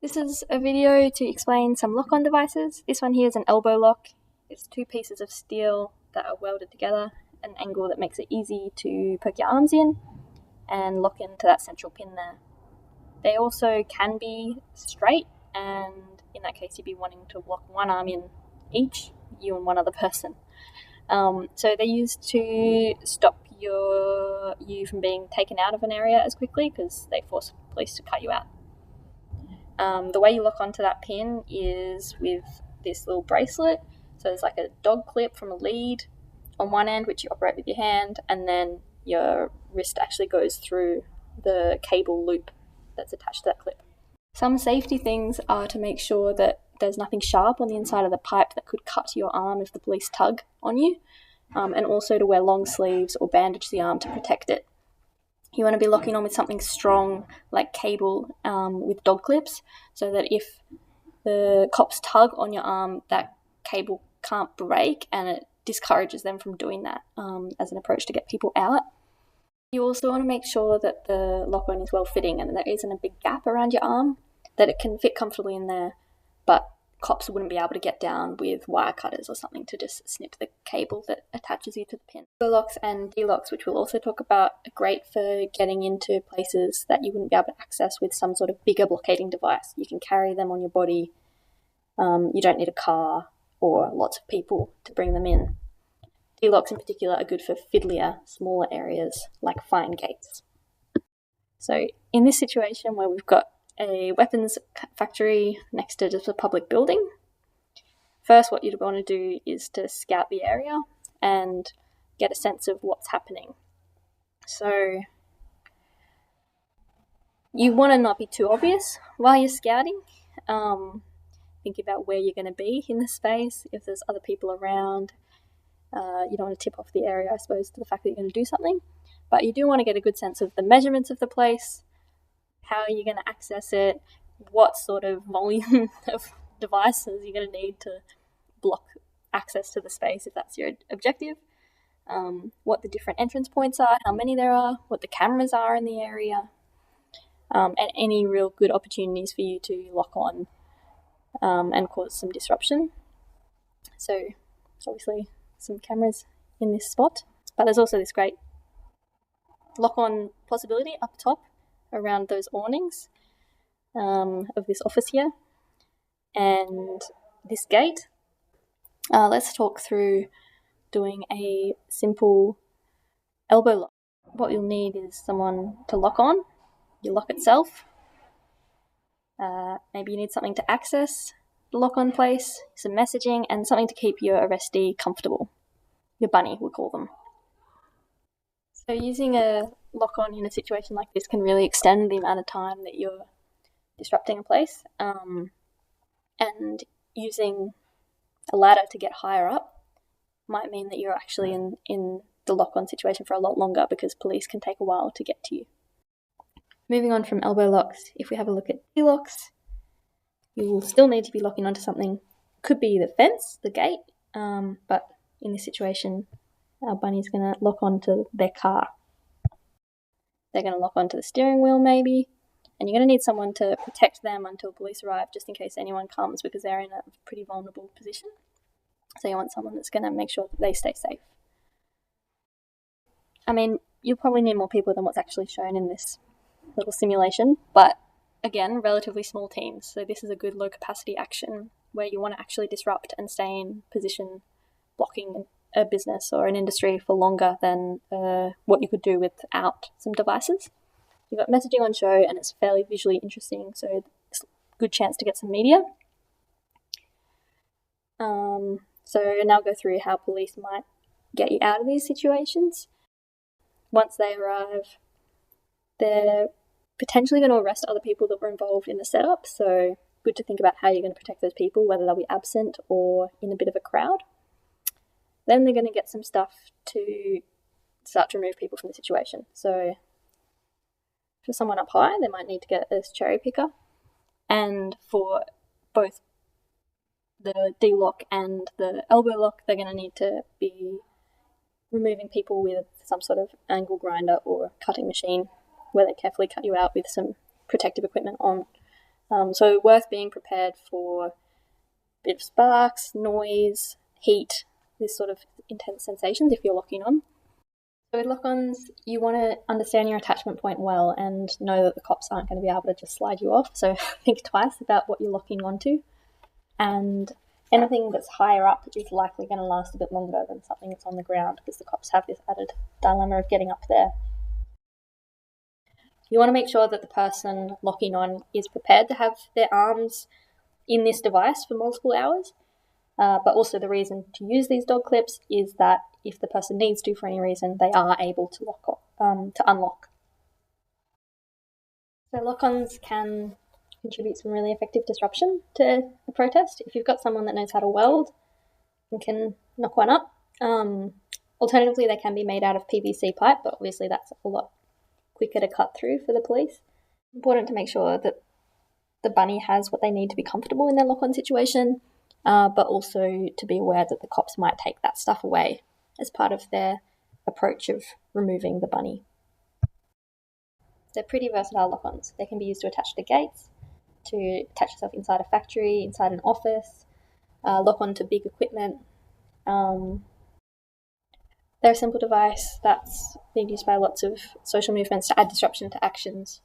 This is a video to explain some lock-on devices. This one here is an elbow lock. It's two pieces of steel that are welded together at an angle that makes it easy to poke your arms in and lock into that central pin there. They also can be straight, and in that case you'd be wanting to lock one arm in each, you and one other person. So they're used to stop you from being taken out of an area as quickly because they force police to cut you out. The way you lock onto that pin is with this little bracelet. So there's like a dog clip from a lead on one end, which you operate with your hand, and then your wrist actually goes through the cable loop that's attached to that clip. Some safety things are to make sure that there's nothing sharp on the inside of the pipe that could cut your arm if the police tug on you, and also to wear long sleeves or bandage the arm to protect it. You want to be locking on with something strong like cable with dog clips, so that if the cops tug on your arm, that cable can't break and it discourages them from doing that as an approach to get people out. You also want to make sure that the lock-on is well fitting and there isn't a big gap around your arm, that it can fit comfortably in there, but cops wouldn't be able to get down with wire cutters or something to just snip the cable that attaches you to the pin. The locks and D-locks, which we'll also talk about, are great for getting into places that you wouldn't be able to access with some sort of bigger blockading device. You can carry them on your body. You don't need a car or lots of people to bring them in. D-locks in particular are good for fiddlier, smaller areas like fine gates. So in this situation where we've got a weapons factory next to just a public building, first what you'd want to do is to scout the area and get a sense of what's happening. So you want to not be too obvious while you're scouting. Think about where you're going to be in the space, if there's other people around. You don't want to tip off the area, I suppose, to the fact that you're going to do something, but you do want to get a good sense of the measurements of the place, how are you going to access it, what sort of volume of devices you're going to need to block access to the space if that's your objective, what the different entrance points are, how many there are, what the cameras are in the area, and any real good opportunities for you to lock on and cause some disruption. So obviously some cameras in this spot, but there's also this great lock-on possibility up top around those awnings of this office here and this gate. Let's talk through doing a simple elbow lock. What you'll need is someone to lock on, your lock itself. Maybe you need something to access the lock-on place, some messaging, and something to keep your arrestee comfortable. Your bunny, we'll call them. So using a lock-on in a situation like this can really extend the amount of time that you're disrupting a place, and using a ladder to get higher up might mean that you're actually in the lock-on situation for a lot longer because police can take a while to get to you. Moving on from elbow locks, if we have a look at D-locks, you will still need to be locking onto something. Could be the fence, the gate, but in this situation, our bunny's going to lock onto their car. They're going to lock onto the steering wheel maybe, and you're going to need someone to protect them until police arrive just in case anyone comes because they're in a pretty vulnerable position. So you want someone that's going to make sure that they stay safe. I mean, you'll probably need more people than what's actually shown in this little simulation, but again, relatively small teams. So this is a good low capacity action where you want to actually disrupt and stay in position blocking a business or an industry for longer than what you could do without some devices. You've got messaging on show and it's fairly visually interesting, so it's a good chance to get some media. So now go through how police might get you out of these situations. Once they arrive, they're potentially going to arrest other people that were involved in the setup, so good to think about how you're going to protect those people, whether they'll be absent or in a bit of a crowd. Then they're going to get some stuff to start to remove people from the situation. So for someone up high, they might need to get this cherry picker, and for both the D-lock and the elbow lock, they're going to need to be removing people with some sort of angle grinder or cutting machine where they carefully cut you out with some protective equipment on. So worth being prepared for a bit of sparks, noise, heat, this sort of intense sensations if you're locking on. So with lock-ons, you want to understand your attachment point well and know that the cops aren't going to be able to just slide you off. So think twice about what you're locking onto. And anything that's higher up is likely going to last a bit longer than something that's on the ground because the cops have this added dilemma of getting up there. You want to make sure that the person locking on is prepared to have their arms in this device for multiple hours. But also the reason to use these dog clips is that if the person needs to for any reason, they are able to unlock. So lock-ons can contribute some really effective disruption to a protest. If you've got someone that knows how to weld and can knock one up, alternatively they can be made out of PVC pipe, but obviously that's a lot quicker to cut through for the police. It's important to make sure that the bunny has what they need to be comfortable in their lock-on situation, but also to be aware that the cops might take that stuff away as part of their approach of removing the bunny. They're pretty versatile lock-ons. They can be used to attach to gates, to attach yourself inside a factory, inside an office, lock on to big equipment. They're a simple device that's being used by lots of social movements to add disruption to actions